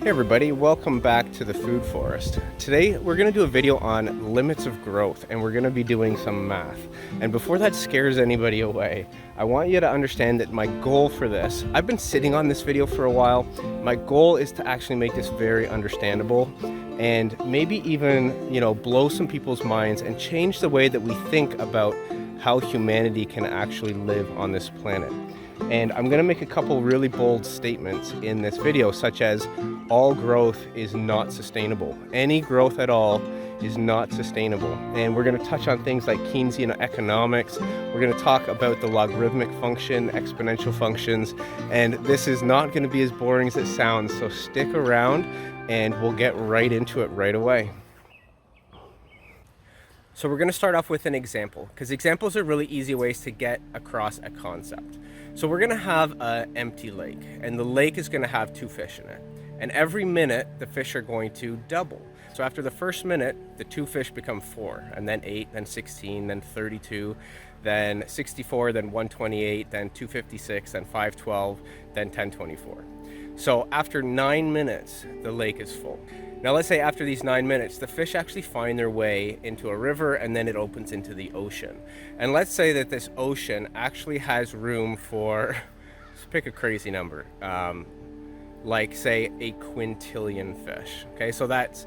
Hey everybody, welcome back to the Food Forest. Today we're going to do a video on limits of growth, and we're going to be doing some math. And before that scares anybody away, I want you to understand that my goal for this, I've been sitting on this video for a while. My goal is to actually make this very understandable and maybe even, blow some people's minds and change the way that we think about how humanity can actually live on this planet. And I'm going to make a couple really bold statements in this video, such as all growth is not sustainable. Any growth at all is not sustainable. And we're going to touch on things like Keynesian economics. We're going to talk about the logarithmic function, exponential functions, and this is not going to be as boring as it sounds. So stick around and we'll get right into it right away. So we're going to start off with an example, because examples are really easy ways to get across a concept. So we're going to have an empty lake, and the lake is going to have two fish in it. And every minute, the fish are going to double. So after the first minute, the two fish become 4, and then 8, then 16, then 32, then 64, then 128, then 256, then 512, then 1024. So after 9 minutes, the lake is full. Now let's say after these 9 minutes, the fish actually find their way into a river, and then it opens into the ocean. And let's say that this ocean actually has room for, let's pick a crazy number, like say a quintillion fish. Okay, so that's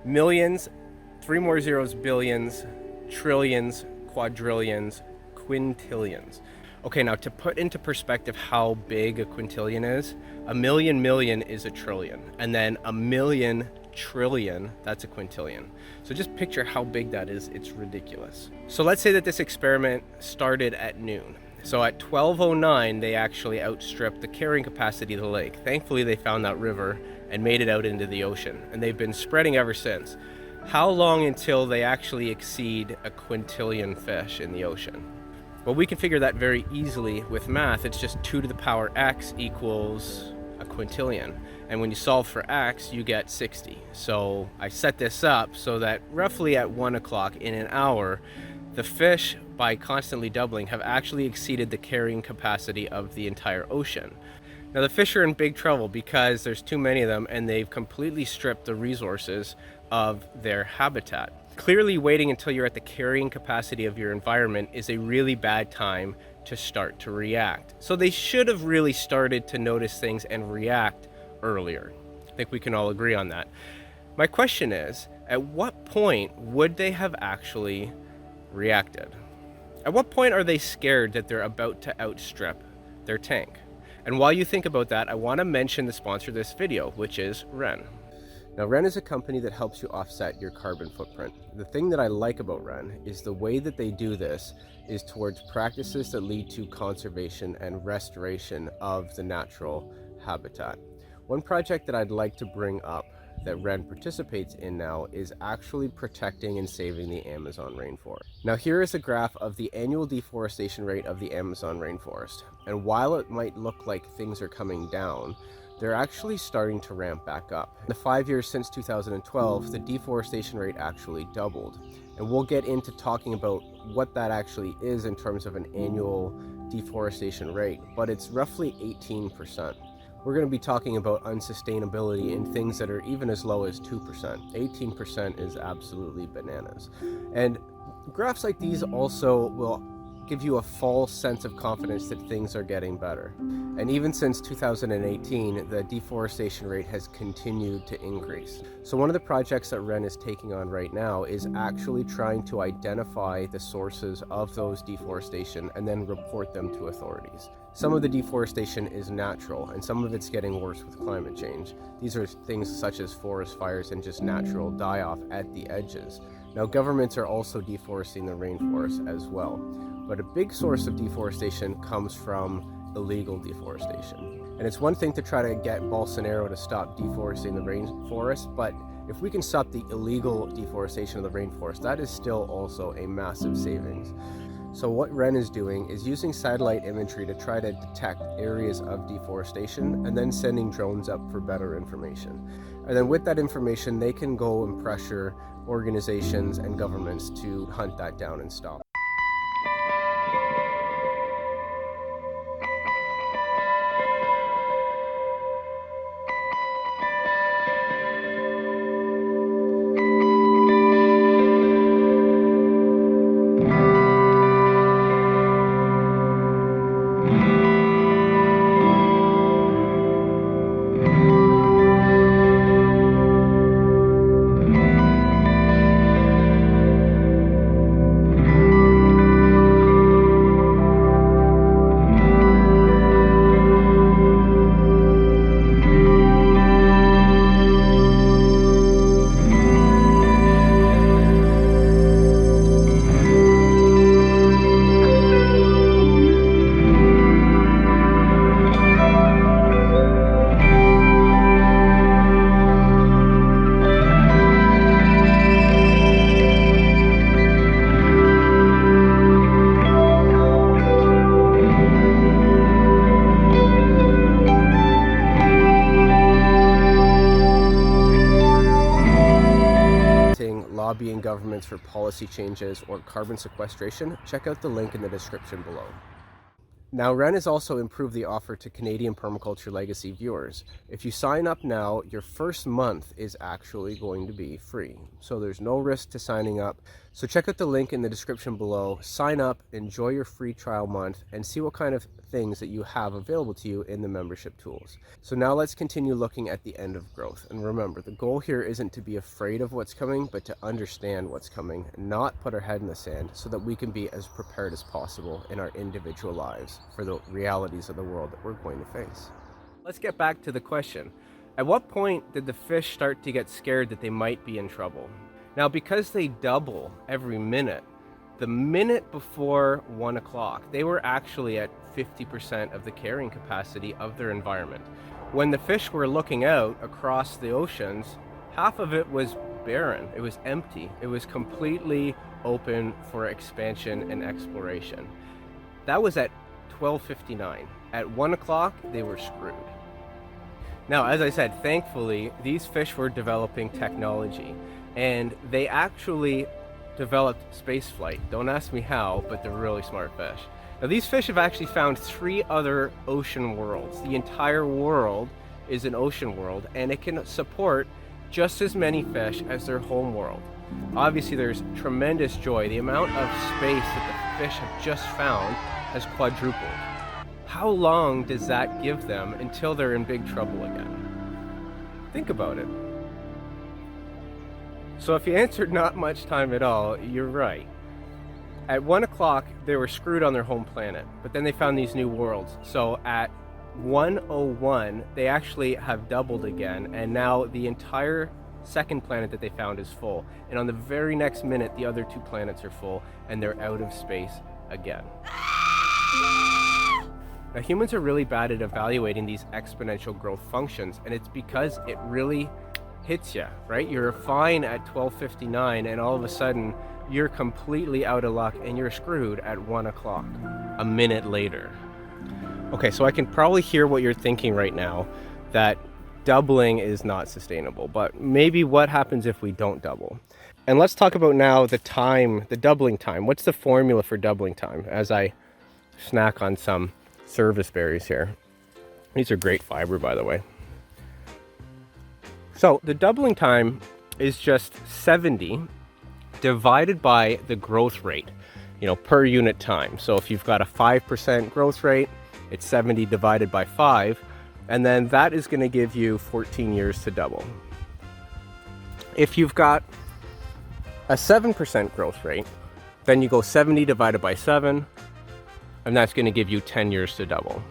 millions, 3 more zeros, billions, trillions, quadrillions, quintillions. Okay, now to put into perspective how big a quintillion is, a million is a trillion, and then a million trillion, that's a quintillion. So just picture how big that is. It's ridiculous. So let's say that this experiment started at noon. So at 12:09, they actually outstripped the carrying capacity of the lake. Thankfully, they found that river and made it out into the ocean, and they've been spreading ever since. How long until they actually exceed a quintillion fish in the ocean? Well, we can figure that very easily with math. It's just 2 to the power x equals a quintillion. And when you solve for x, you get 60. So I set this up so that roughly at 1 o'clock in an hour, the fish, by constantly doubling, have actually exceeded the carrying capacity of the entire ocean. Now the fish are in big trouble because there's too many of them, and they've completely stripped the resources of their habitat. Clearly, waiting until you're at the carrying capacity of your environment is a really bad time to start to react. So they should have really started to notice things and react earlier. I think we can all agree on that. My question is, at what point would they have actually reacted? At what point are they scared that they're about to outstrip their tank? And while you think about that, I want to mention the sponsor of this video, which is Wren. Now, Wren is a company that helps you offset your carbon footprint. The thing that I like about Wren is the way that they do this is towards practices that lead to conservation and restoration of the natural habitat. One project that I'd like to bring up that Wren participates in now is actually protecting and saving the Amazon rainforest. Now here is a graph of the annual deforestation rate of the Amazon rainforest. And while it might look like things are coming down, they're actually starting to ramp back up. In the 5 years since 2012, the deforestation rate actually doubled. And we'll get into talking about what that actually is in terms of an annual deforestation rate, but it's roughly 18%. We're going to be talking about unsustainability in things that are even as low as 2%. 18% is absolutely bananas. And graphs like these also will give you a false sense of confidence that things are getting better. And even since 2018, the deforestation rate has continued to increase. So one of the projects that Wren is taking on right now is actually trying to identify the sources of those deforestation and then report them to authorities. Some of the deforestation is natural, and some of it's getting worse with climate change. These are things such as forest fires and just natural die-off at the edges. Now, governments are also deforesting the rainforest as well. But a big source of deforestation comes from illegal deforestation. And it's one thing to try to get Bolsonaro to stop deforesting the rainforest, but if we can stop the illegal deforestation of the rainforest, that is still also a massive savings. So what Wren is doing is using satellite imagery to try to detect areas of deforestation and then sending drones up for better information. And then with that information, they can go and pressure organizations and governments to hunt that down and stop. governments for policy changes or carbon sequestration, check out the link in the description below. Now, Ren has also improved the offer to Canadian Permaculture Legacy viewers. If you sign up now, your first month is actually going to be free. So there's no risk to signing up. So check out the link in the description below, sign up, enjoy your free trial month, and see what kind of things that you have available to you in the membership tools. So now let's continue looking at the end of growth. And remember, the goal here isn't to be afraid of what's coming, but to understand what's coming, and not put our head in the sand, so that we can be as prepared as possible in our individual lives for the realities of the world that we're going to face. Let's get back to the question. At what point did the fish start to get scared that they might be in trouble? Now, because they double every minute, the minute before 1 o'clock, they were actually at 50% of the carrying capacity of their environment. When the fish were looking out across the oceans, half of it was barren. It was empty. It was completely open for expansion and exploration. That was at 12:59. At 1 o'clock, they were screwed. Now, as I said, thankfully, these fish were developing technology, and they actually developed space flight. Don't ask me how, but they're really smart fish. Now, these fish have actually found 3 other ocean worlds. The entire world is an ocean world, and it can support just as many fish as their home world. Obviously, there's tremendous joy. The amount of space that the fish have just found has quadrupled. How long does that give them until they're in big trouble again? Think about it. So if you answered not much time at all, you're right. At 1 o'clock, they were screwed on their home planet, but then they found these new worlds. So at 1:01, they actually have doubled again, and now the entire second planet that they found is full. And on the very next minute, the other 2 planets are full, and they're out of space again. Now, humans are really bad at evaluating these exponential growth functions, and it's because it really hits you, right? You're fine at 12:59, and all of a sudden, you're completely out of luck, and you're screwed at 1 o'clock, a minute later. Okay, so I can probably hear what you're thinking right now, that doubling is not sustainable, but maybe what happens if we don't double? And let's talk about now the time, the doubling time. What's the formula for doubling time? As I snack on some service berries here. These are great fiber, by the way. So the doubling time is just 70 divided by the growth rate, per unit time. So if you've got a 5% growth rate, it's 70 divided by 5, and then that is going to give you 14 years to double. If you've got a 7% growth rate, then you go 70 divided by 7, and that's going to give you 10 years to double.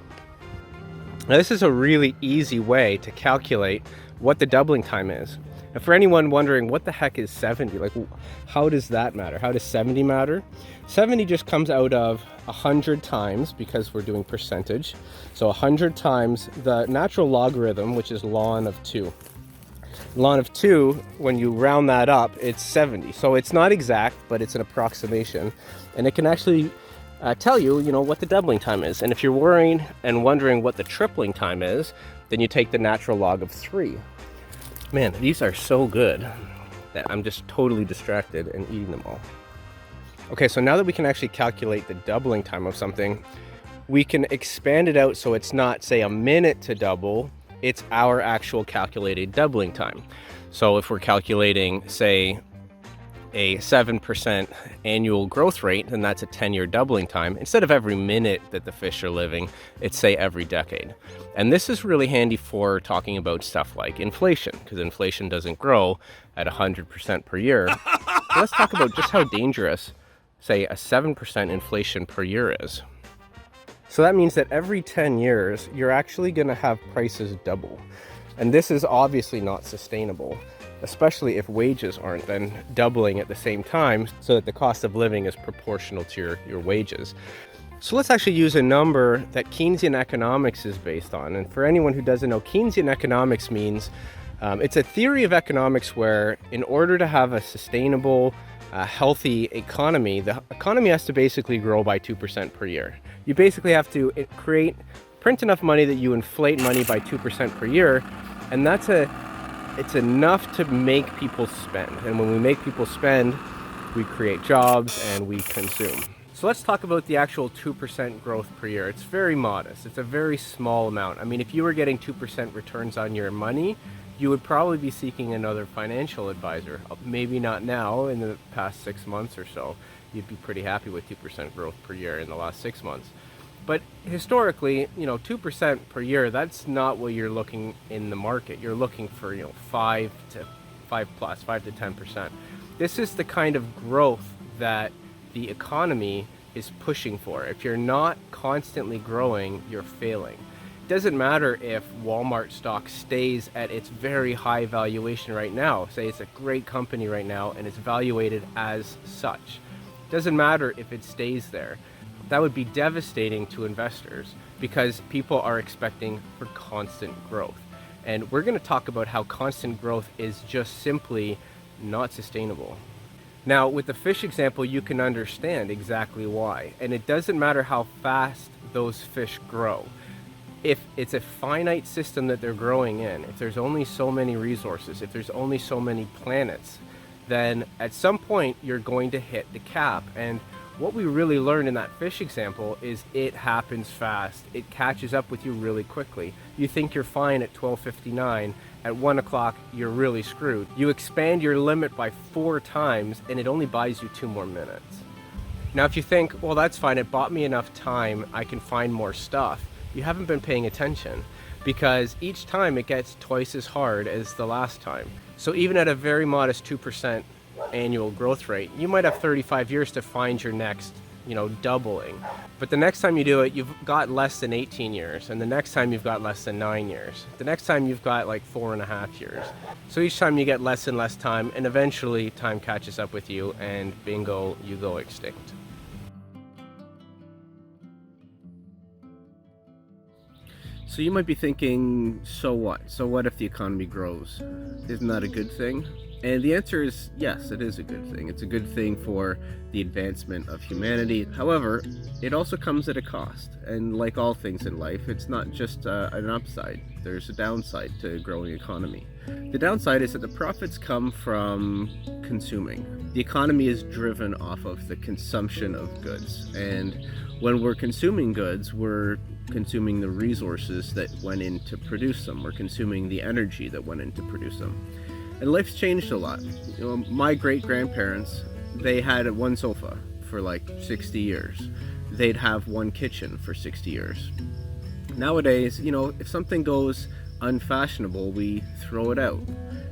Now, this is a really easy way to calculate what the doubling time is. And for anyone wondering, what the heck is 70? Like, how does that matter? How does 70 matter? 70 just comes out of 100 times, because we're doing percentage. So 100 times the natural logarithm, which is ln of 2. Ln of 2, when you round that up, it's 70. So it's not exact, but it's an approximation. And it can actually tell you, what the doubling time is. And if you're worrying and wondering what the tripling time is, then you take the natural log of 3. Man, these are so good that I'm just totally distracted and eating them all. Okay, so now that we can actually calculate the doubling time of something, we can expand it out so it's not, say, a minute to double, it's our actual calculated doubling time. So if we're calculating, say, a 7% annual growth rate, then that's a 10-year doubling time. Instead of every minute that the fish are living, it's, say, every decade. And this is really handy for talking about stuff like inflation, because inflation doesn't grow at 100% per year. So let's talk about just how dangerous, say, a 7% inflation per year is. So that means that every 10 years, you're actually going to have prices double. And this is obviously not sustainable, especially if wages aren't then doubling at the same time, so that the cost of living is proportional to your wages. So let's actually use a number that Keynesian economics is based on. And for anyone who doesn't know, Keynesian economics means it's a theory of economics where, in order to have a sustainable, healthy economy, the economy has to basically grow by 2% per year. You basically have to print enough money that you inflate money by 2% per year, and that's a it's enough to make people spend. And when we make people spend, we create jobs and we consume. So let's talk about the actual 2% growth per year. It's very modest. It's a very small amount. I mean, if you were getting 2% returns on your money, you would probably be seeking another financial advisor. Maybe not now, in the past 6 months or so. You'd be pretty happy with 2% growth per year in the last 6 months. But historically, 2% per year, that's not what you're looking in the market. You're looking for, 5 to 10%. This is the kind of growth that the economy is pushing for. If you're not constantly growing, you're failing. It doesn't matter if Walmart stock stays at its very high valuation right now. Say it's a great company right now and it's valuated as such. It doesn't matter if it stays there. That would be devastating to investors because people are expecting for constant growth. And we're going to talk about how constant growth is just simply not sustainable. Now, with the fish example, you can understand exactly why. And it doesn't matter how fast those fish grow. If it's a finite system that they're growing in, if there's only so many resources, if there's only so many planets, then at some point you're going to hit the cap. And what we really learned in that fish example is it happens fast. It catches up with you really quickly. You think you're fine at 12:59. At 1 o'clock, you're really screwed. You expand your limit by 4 times and it only buys you 2 more minutes. Now, if you think, well, that's fine, it bought me enough time, I can find more stuff, you haven't been paying attention because each time it gets twice as hard as the last time. So even at a very modest 2% annual growth rate, you might have 35 years to find your next, doubling. But the next time you do it, you've got less than 18 years. And the next time you've got less than 9 years. The next time you've got like 4.5 years. So each time you get less and less time, and eventually time catches up with you and bingo, you go extinct. So you might be thinking, so what? So what if the economy grows? Isn't that a good thing? And the answer is yes, it is a good thing. It's a good thing for the advancement of humanity. However, it also comes at a cost. And like all things in life, it's not just an upside. There's a downside to a growing economy. The downside is that the profits come from consuming. The economy is driven off of the consumption of goods. And when we're consuming goods, we're consuming the resources that went in to produce them. We're consuming the energy that went in to produce them. And life's changed a lot. My great-grandparents, they had one sofa for like 60 years. They'd have one kitchen for 60 years. Nowadays, if something goes unfashionable, we throw it out.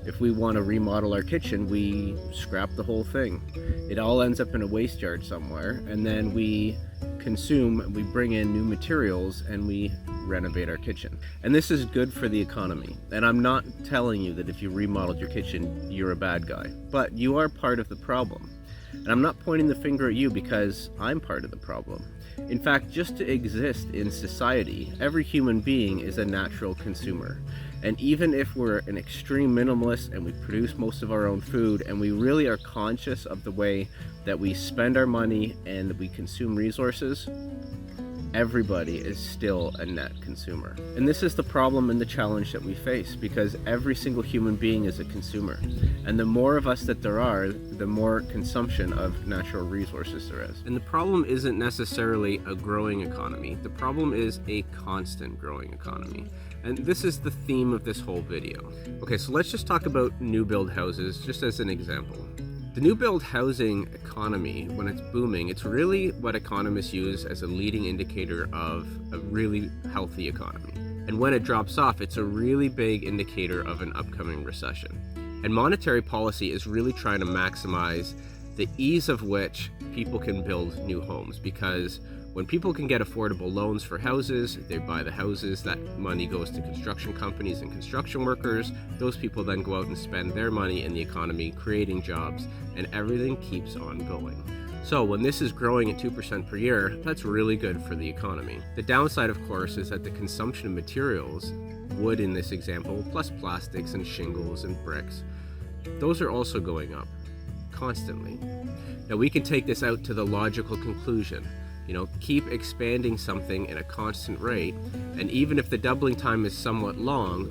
If we want to remodel our kitchen, we scrap the whole thing. It all ends up in a waste yard somewhere, and then we bring in new materials, and we renovate our kitchen. And this is good for the economy. And I'm not telling you that if you remodeled your kitchen, you're a bad guy, but you are part of the problem. And I'm not pointing the finger at you because I'm part of the problem. In fact, just to exist in society, every human being is a natural consumer. And even if we're an extreme minimalist and we produce most of our own food and we really are conscious of the way that we spend our money and we consume resources, everybody is still a net consumer. And this is the problem and the challenge that we face because every single human being is a consumer. And the more of us that there are, the more consumption of natural resources there is. And the problem isn't necessarily a growing economy. The problem is a constant growing economy. And this is the theme of this whole video. Okay, so let's just talk about new build houses just as an example. The new build housing economy, when it's booming, it's really what economists use as a leading indicator of a really healthy economy. And when it drops off, it's a really big indicator of an upcoming recession. And monetary policy is really trying to maximize the ease of which people can build new homes, because when people can get affordable loans for houses, they buy the houses, that money goes to construction companies and construction workers. Those people then go out and spend their money in the economy, creating jobs, and everything keeps on going. So when this is growing at 2% per year, that's really good for the economy. The downside, of course, is that the consumption of materials, wood in this example, plus plastics and shingles and bricks, those are also going up constantly. Now we can take this out to the logical conclusion. Keep expanding something at a constant rate, and even if the doubling time is somewhat long,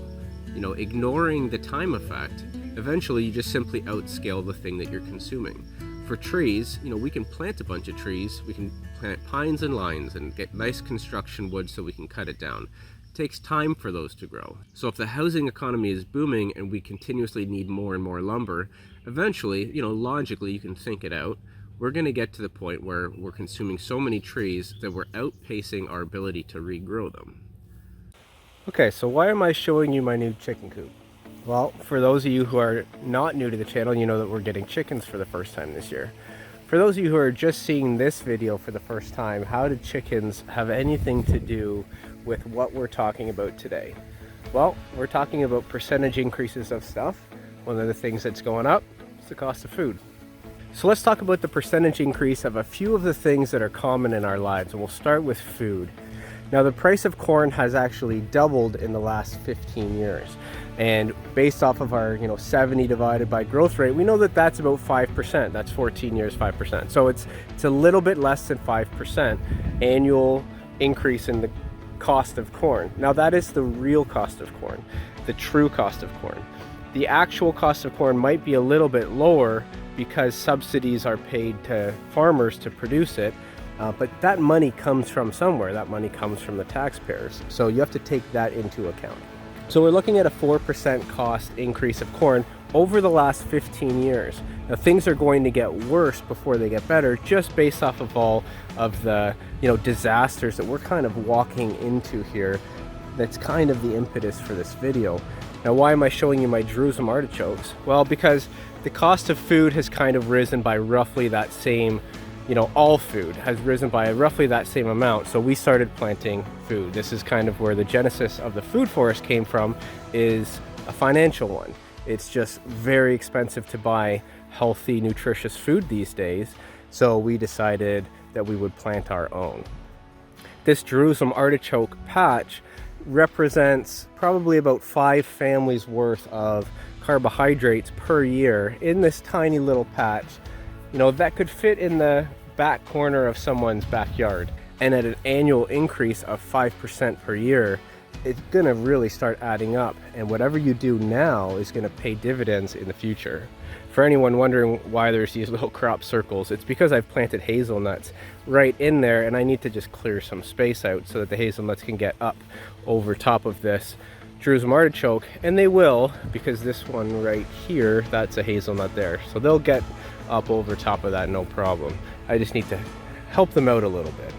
ignoring the time effect, eventually you just simply outscale the thing that you're consuming. For trees, we can plant a bunch of trees, we can plant pines and lines and get nice construction wood so we can cut it down. It takes time for those to grow. So if the housing economy is booming and we continuously need more and more lumber, eventually, logically you can think it out, we're going to get to the point where we're consuming so many trees that we're outpacing our ability to regrow them. Okay, so why am I showing you my new chicken coop? Well, for those of you who are not new to the channel, you know that we're getting chickens for the first time this year. For those of you who are just seeing this video for the first time, how did chickens have anything to do with what we're talking about today? Well, we're talking about percentage increases of stuff. One of the things that's going up is the cost of food. So let's talk about the percentage increase of a few of the things that are common in our lives, and we'll start with food. Now, the price of corn has actually doubled in the last 15 years. And based off of our 70 divided by growth rate, we know that that's about 5%. That's 14 years, 5%. So it's a little bit less than 5% annual increase in the cost of corn. Now, that is the real cost of corn, the true cost of corn. The actual cost of corn might be a little bit lower because subsidies are paid to farmers to produce it. But that money comes from somewhere. That money comes from the taxpayers. So you have to take that into account. So we're looking at a 4% cost increase of corn over the last 15 years. Now, things are going to get worse before they get better, just based off of all of the disasters that we're kind of walking into here. That's kind of the impetus for this video. Now, why am I showing you my Jerusalem artichokes? Well, because the cost of food has kind of risen by roughly that same, all food has risen by roughly that same amount. So we started planting food. This is kind of where the genesis of the food forest came from, is a financial one. It's just very expensive to buy healthy, nutritious food these days. So we decided that we would plant our own. This Jerusalem artichoke patch represents probably about 5 families worth of carbohydrates per year in this tiny little patch. That could fit in the back corner of someone's backyard. And at an annual increase of 5% per year, it's gonna really start adding up. And whatever you do now is gonna pay dividends in the future. For anyone wondering why there's these little crop circles, it's because I've planted hazelnuts right in there, and I need to just clear some space out so that the hazelnuts can get up over top of this Jerusalem artichoke, and they will, because this one right here, that's a hazelnut there. So they'll get up over top of that, no problem. I just need to help them out a little bit.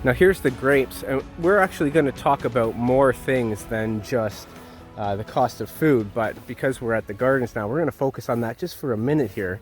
Now here's the grapes, and we're actually going to talk about more things than just the cost of food, but because we're at the gardens now, we're going to focus on that just for a minute here,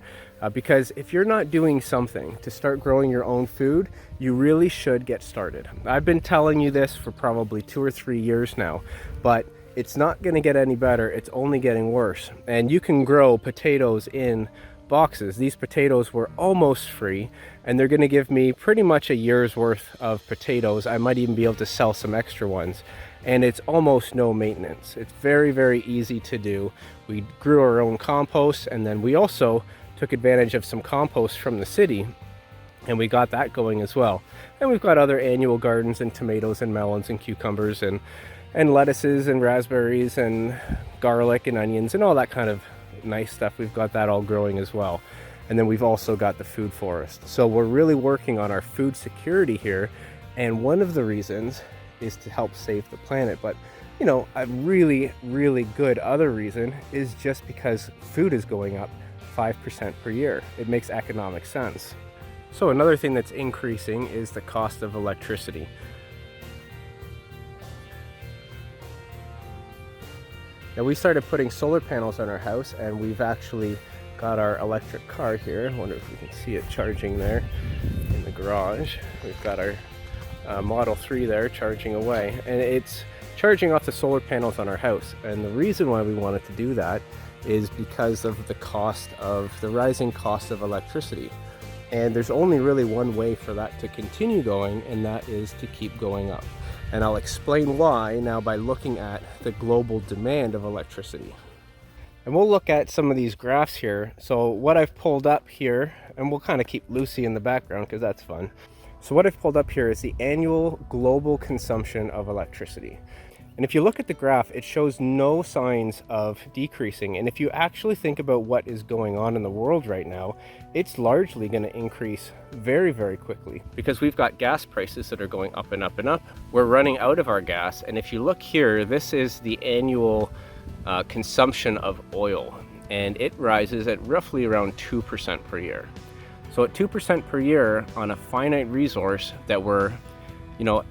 because if you're not doing something to start growing your own food, you really should get started. I've been telling you this for probably 2 or 3 years now, but it's not going to get any better. It's only getting worse. And you can grow potatoes in boxes. These potatoes were almost free, and they're going to give me pretty much a year's worth of potatoes. I might even be able to sell some extra ones. And it's almost no maintenance. It's very, very easy to do. We grew our own compost, and then we also took advantage of some compost from the city, and we got that going as well. And we've got other annual gardens, and tomatoes and melons and cucumbers and lettuces and raspberries and garlic and onions and all that kind of nice stuff. We've got that all growing as well. And then we've also got the food forest. So we're really working on our food security here. And one of the reasons is to help save the planet. But a really, really good other reason is just because food is going up 5% per year. It makes economic sense. So another thing that's increasing is the cost of electricity. Now, we started putting solar panels on our house, and we've actually got our electric car here. I wonder if we can see it charging there in the garage. We've got our Model 3 there charging away, and it's charging off the solar panels on our house. And the reason why we wanted to do that is because of the rising cost of electricity. And there's only really one way for that to continue going, and that is to keep going up. And I'll explain why now by looking at the global demand of electricity. And we'll look at some of these graphs here. So what I've pulled up here, and we'll kind of keep Lucy in the background because that's fun. So what I've pulled up here is the annual global consumption of electricity. And if you look at the graph, it shows no signs of decreasing. And if you actually think about what is going on in the world right now, it's largely going to increase very, very quickly because we've got gas prices that are going up and up and up. We're running out of our gas. And if you look here, this is the annual consumption of oil, and it rises at roughly around 2% per year. So at 2% per year on a finite resource that we're,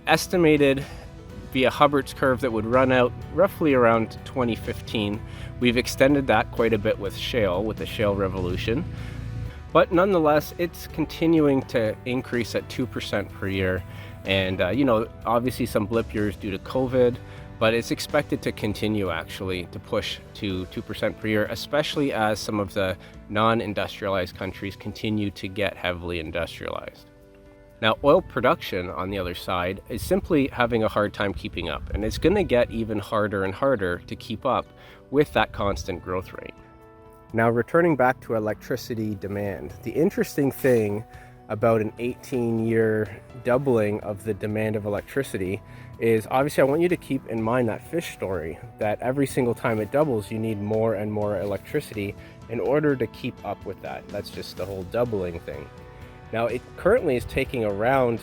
estimated via Hubbert's curve that would run out roughly around 2015. We've extended that quite a bit with shale, with the shale revolution. But nonetheless, it's continuing to increase at 2% per year. And, obviously some blip years due to COVID, but it's expected to continue actually to push to 2% per year, especially as some of the non-industrialized countries continue to get heavily industrialized. Now, oil production, on the other side, is simply having a hard time keeping up, and it's going to get even harder and harder to keep up with that constant growth rate. Now, returning back to electricity demand, the interesting thing about an 18-year doubling of the demand of electricity is, obviously, I want you to keep in mind that fish story, that every single time it doubles, you need more and more electricity in order to keep up with that. That's just the whole doubling thing. Now, it currently is taking around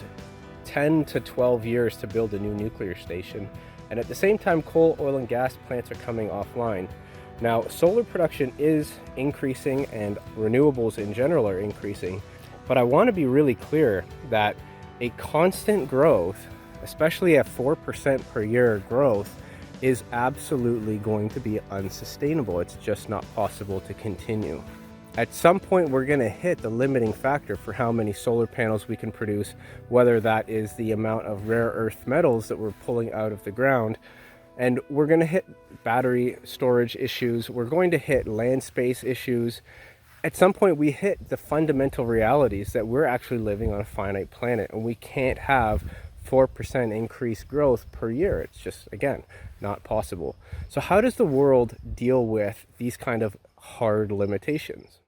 10 to 12 years to build a new nuclear station. And at the same time, coal, oil, and gas plants are coming offline. Now, solar production is increasing and renewables in general are increasing. But I want to be really clear that a constant growth, especially at 4% per year growth, is absolutely going to be unsustainable. It's just not possible to continue. At some point, we're going to hit the limiting factor for how many solar panels we can produce, whether that is the amount of rare earth metals that we're pulling out of the ground. And we're going to hit battery storage issues. We're going to hit land space issues. At some point, we hit the fundamental realities that we're actually living on a finite planet, and we can't have 4% increased growth per year. It's just, again, not possible. So how does the world deal with these kind of hard limitations?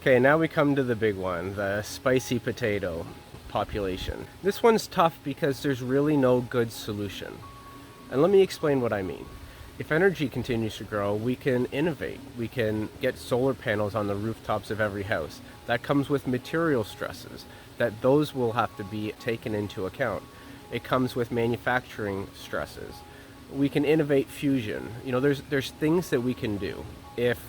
Okay, now we come to the big one, the spicy potato population. This one's tough because there's really no good solution. And let me explain what I mean. If energy continues to grow, we can innovate. We can get solar panels on the rooftops of every house. That comes with material stresses, that those will have to be taken into account. It comes with manufacturing stresses. We can innovate fusion. There's things that we can do. If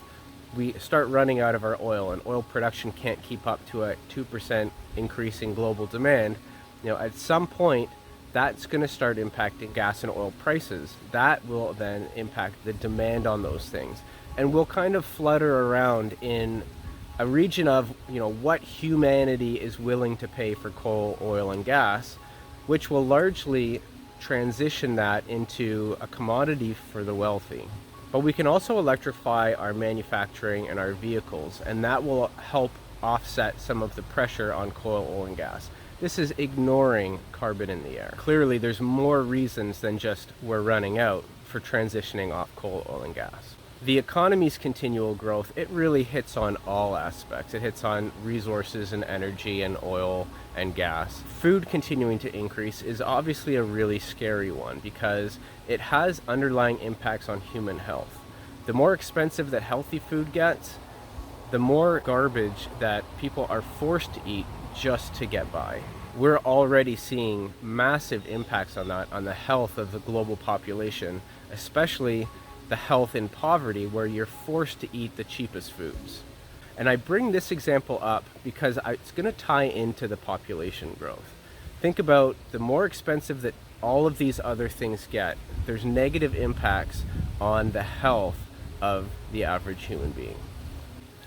we start running out of our oil and oil production can't keep up to a 2% increase in global demand, at some point that's going to start impacting gas and oil prices. That will then impact the demand on those things. And we'll kind of flutter around in a region of, what humanity is willing to pay for coal, oil, and gas, which will largely transition that into a commodity for the wealthy. But we can also electrify our manufacturing and our vehicles, and that will help offset some of the pressure on coal, oil, and gas. This is ignoring carbon in the air. Clearly, there's more reasons than just we're running out for transitioning off coal, oil, and gas. The economy's continual growth, it really hits on all aspects. It hits on resources and energy and oil and gas. Food continuing to increase is obviously a really scary one because it has underlying impacts on human health. The more expensive that healthy food gets, the more garbage that people are forced to eat just to get by. We're already seeing massive impacts on that, on the health of the global population, especially the health in poverty where you're forced to eat the cheapest foods. And I bring this example up because it's going to tie into the population growth. Think about the more expensive that all of these other things get, there's negative impacts on the health of the average human being.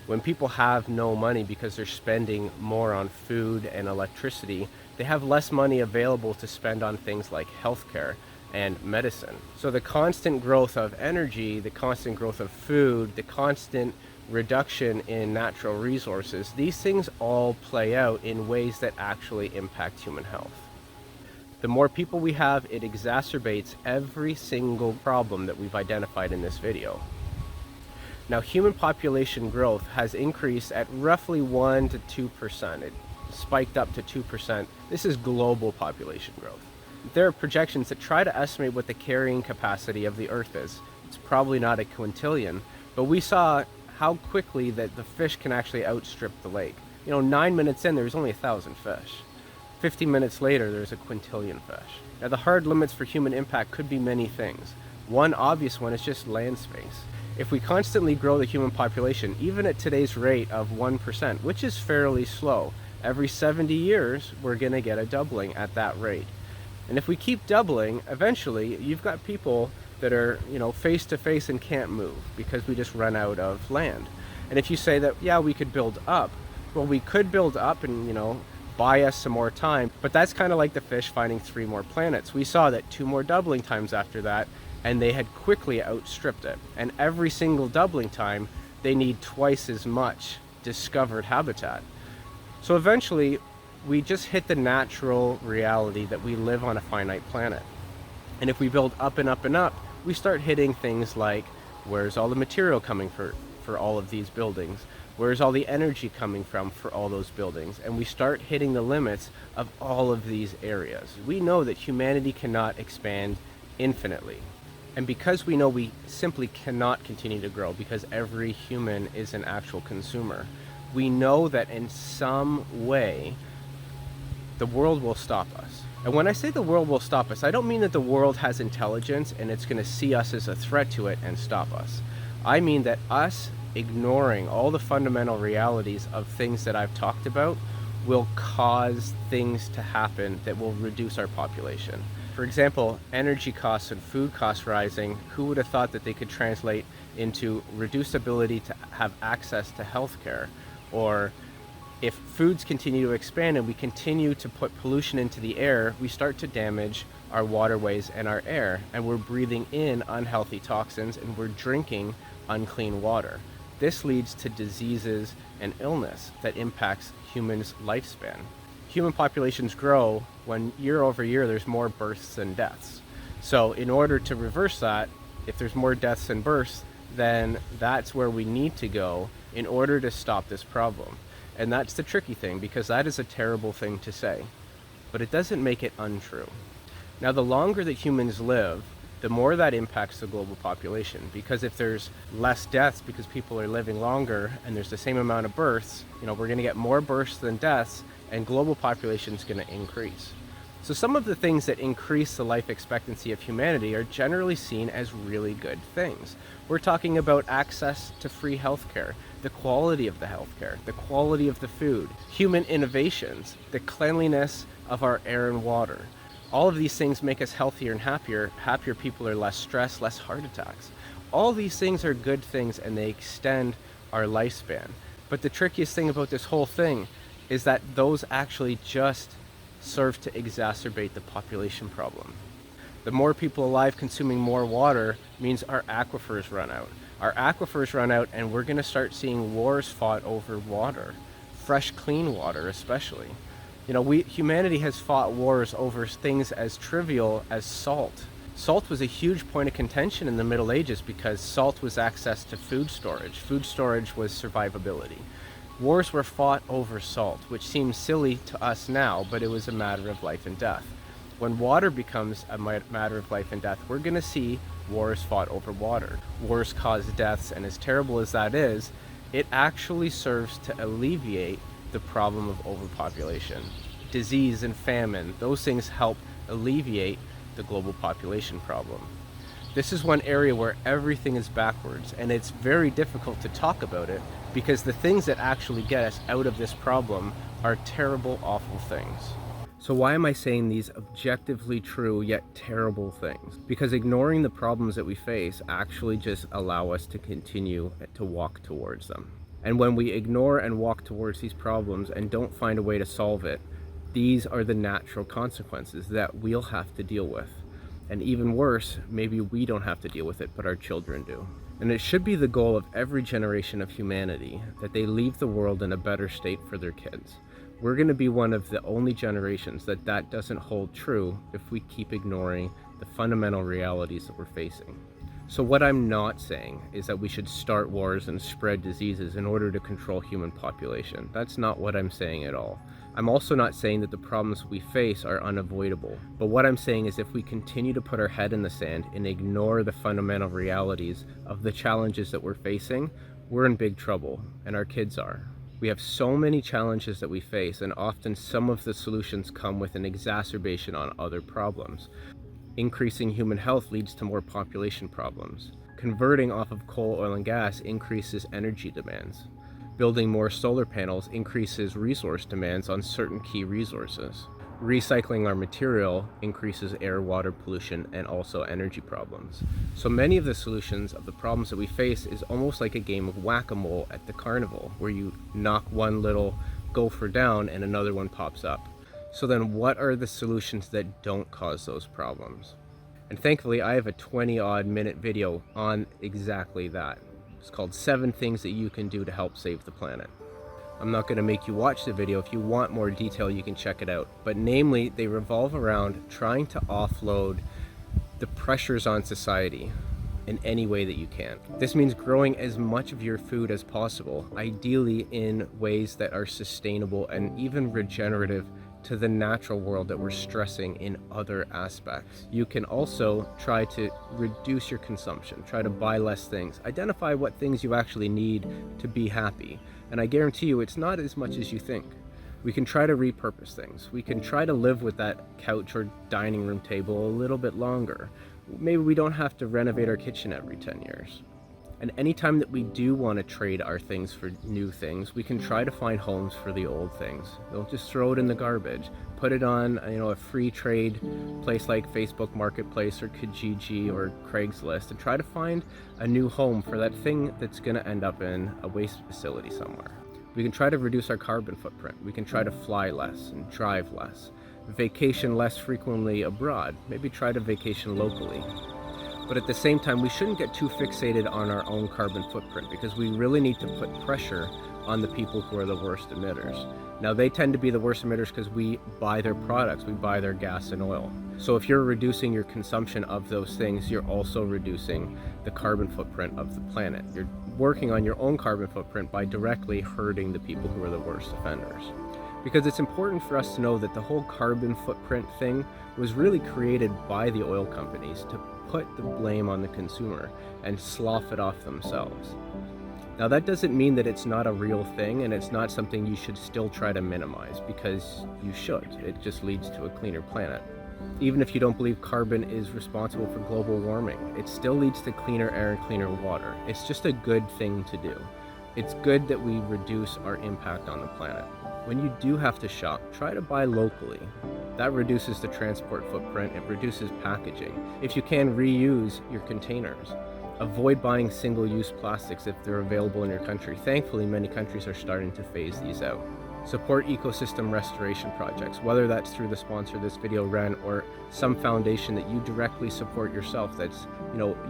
When people have no money because they're spending more on food and electricity, they have less money available to spend on things like healthcare and medicine. So the constant growth of energy, the constant growth of food, the constant reduction in natural resources, these things all play out in ways that actually impact human health. The more people we have, it exacerbates every single problem that we've identified in this video. Now, human population growth has increased at roughly 1 to 2%. It spiked up to 2%. This is global population growth. There are projections that try to estimate what the carrying capacity of the Earth is. It's probably not a quintillion, but we saw how quickly that the fish can actually outstrip the lake. 9 minutes in, there's only 1,000 fish. 50 minutes later, there's a quintillion fish. Now, the hard limits for human impact could be many things. One obvious one is just land space. If we constantly grow the human population, even at today's rate of 1%, which is fairly slow, every 70 years, we're going to get a doubling at that rate. And if we keep doubling, eventually, you've got people that are, face to face and can't move because we just run out of land. And if you say that, yeah, we could build up, well, we could build up and, buy us some more time, but that's kind of like the fish finding 3 more planets. We saw that 2 more doubling times after that, and they had quickly outstripped it. And every single doubling time, they need twice as much discovered habitat. So eventually, we just hit the natural reality that we live on a finite planet. And if we build up and up and up, we start hitting things like, where's all the material coming for all of these buildings? Where's all the energy coming from for all those buildings? And we start hitting the limits of all of these areas. We know that humanity cannot expand infinitely. And because we know we simply cannot continue to grow because every human is an actual consumer, we know that in some way, the world will stop us. And when I say the world will stop us, I don't mean that the world has intelligence and it's going to see us as a threat to it and stop us. I mean that us ignoring all the fundamental realities of things that I've talked about will cause things to happen that will reduce our population. For example, energy costs and food costs rising, who would have thought that they could translate into reduced ability to have access to healthcare? Or if foods continue to expand and we continue to put pollution into the air, we start to damage our waterways and our air, and we're breathing in unhealthy toxins and we're drinking unclean water. This leads to diseases and illness that impacts humans' lifespan. Human populations grow when year over year there's more births than deaths. So in order to reverse that, if there's more deaths than births, then that's where we need to go in order to stop this problem. And that's the tricky thing, because that is a terrible thing to say, but it doesn't make it untrue. Now, the longer that humans live, the more that impacts the global population, because if there's less deaths because people are living longer and there's the same amount of births, we're going to get more births than deaths, and global population is going to increase. So some of the things that increase the life expectancy of humanity are generally seen as really good things. We're talking about access to free healthcare, the quality of the healthcare, the quality of the food, human innovations, the cleanliness of our air and water. All of these things make us healthier and happier. Happier people are less stressed, less heart attacks. All these things are good things and they extend our lifespan. But the trickiest thing about this whole thing is that those actually just serve to exacerbate the population problem. The more people alive consuming more water means our aquifers run out. Our aquifers run out and we're going to start seeing wars fought over water, fresh, clean water especially. Humanity has fought wars over things as trivial as salt. Salt was a huge point of contention in the Middle Ages because salt was access to food storage. Food storage was survivability. Wars were fought over salt, which seems silly to us now, but it was a matter of life and death. When water becomes a matter of life and death, we're going to see wars fought over water. Wars cause deaths, and as terrible as that is, it actually serves to alleviate the problem of overpopulation. Disease and famine, those things help alleviate the global population problem. This is one area where everything is backwards, and it's very difficult to talk about it because the things that actually get us out of this problem are terrible, awful things. So why am I saying these objectively true yet terrible things? Because ignoring the problems that we face actually just allow us to continue to walk towards them. And when we ignore and walk towards these problems and don't find a way to solve it, these are the natural consequences that we'll have to deal with. And even worse, maybe we don't have to deal with it, but our children do. And it should be the goal of every generation of humanity that they leave the world in a better state for their kids. We're going to be one of the only generations that doesn't hold true if we keep ignoring the fundamental realities that we're facing. So what I'm not saying is that we should start wars and spread diseases in order to control human population. That's not what I'm saying at all. I'm also not saying that the problems we face are unavoidable. But what I'm saying is if we continue to put our head in the sand and ignore the fundamental realities of the challenges that we're facing, we're in big trouble, and our kids are. We have so many challenges that we face, and often some of the solutions come with an exacerbation on other problems. Increasing human health leads to more population problems. Converting off of coal, oil, and gas increases energy demands. Building more solar panels increases resource demands on certain key resources. Recycling our material increases air, water pollution, and also energy problems. So many of the solutions of the problems that we face is almost like a game of whack-a-mole at the carnival, where you knock one little gopher down and another one pops up. So then what are the solutions that don't cause those problems? And thankfully, I have a 20-odd minute video on exactly that. It's called 7 Things That You Can Do to Help Save the Planet. I'm not going to make you watch the video. If you want more detail, you can check it out. But namely, they revolve around trying to offload the pressures on society in any way that you can. This means growing as much of your food as possible, ideally in ways that are sustainable and even regenerative to the natural world that we're stressing in other aspects. You can also try to reduce your consumption, try to buy less things, identify what things you actually need to be happy. And I guarantee you it's not as much as you think. We can try to repurpose things. We can try to live with that couch or dining room table a little bit longer. Maybe we don't have to renovate our kitchen every 10 years. And anytime that we do want to trade our things for new things, we can try to find homes for the old things. Don't just throw it in the garbage. Put it on, a free trade place like Facebook Marketplace or Kijiji or Craigslist, and try to find a new home for that thing that's going to end up in a waste facility somewhere. We can try to reduce our carbon footprint. We can try to fly less and drive less. Vacation less frequently abroad. Maybe try to vacation locally. But at the same time, we shouldn't get too fixated on our own carbon footprint, because we really need to put pressure on the people who are the worst emitters. Now, they tend to be the worst emitters because we buy their products, we buy their gas and oil. So if you're reducing your consumption of those things, you're also reducing the carbon footprint of the planet. You're working on your own carbon footprint by directly hurting the people who are the worst offenders. Because it's important for us to know that the whole carbon footprint thing was really created by the oil companies to put the blame on the consumer and slough it off themselves. Now, that doesn't mean that it's not a real thing, and it's not something you should still try to minimize, because you should. It just leads to a cleaner planet. Even if you don't believe carbon is responsible for global warming, it still leads to cleaner air and cleaner water. It's just a good thing to do. It's good that we reduce our impact on the planet. When you do have to shop, try to buy locally. That reduces the transport footprint, it reduces packaging. If you can, reuse your containers. Avoid buying single-use plastics if they're available in your country. Thankfully, many countries are starting to phase these out. Support ecosystem restoration projects, whether that's through the sponsor this video ran or some foundation that you directly support yourself that's,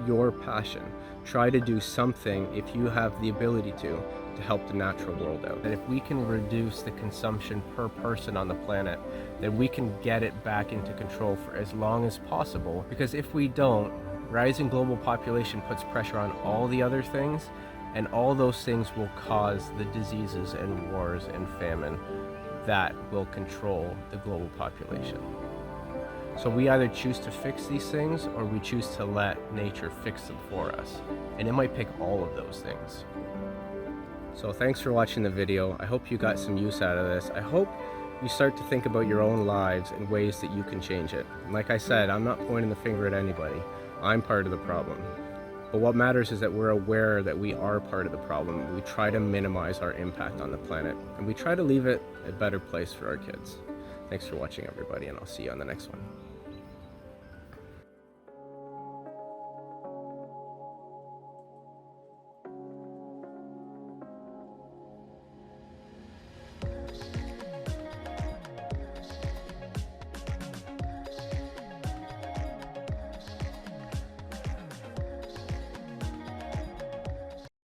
your passion. Try to do something, if you have the ability to help the natural world out. And if we can reduce the consumption per person on the planet, then we can get it back into control for as long as possible. Because if we don't, rising global population puts pressure on all the other things, and all those things will cause the diseases and wars and famine that will control the global population. So we either choose to fix these things, or we choose to let nature fix them for us. And it might pick all of those things. So thanks for watching the video. I hope you got some use out of this. I hope you start to think about your own lives and ways that you can change it. And like I said, I'm not pointing the finger at anybody. I'm part of the problem. But what matters is that we're aware that we are part of the problem. We try to minimize our impact on the planet, and we try to leave it a better place for our kids. Thanks for watching, everybody, and I'll see you on the next one.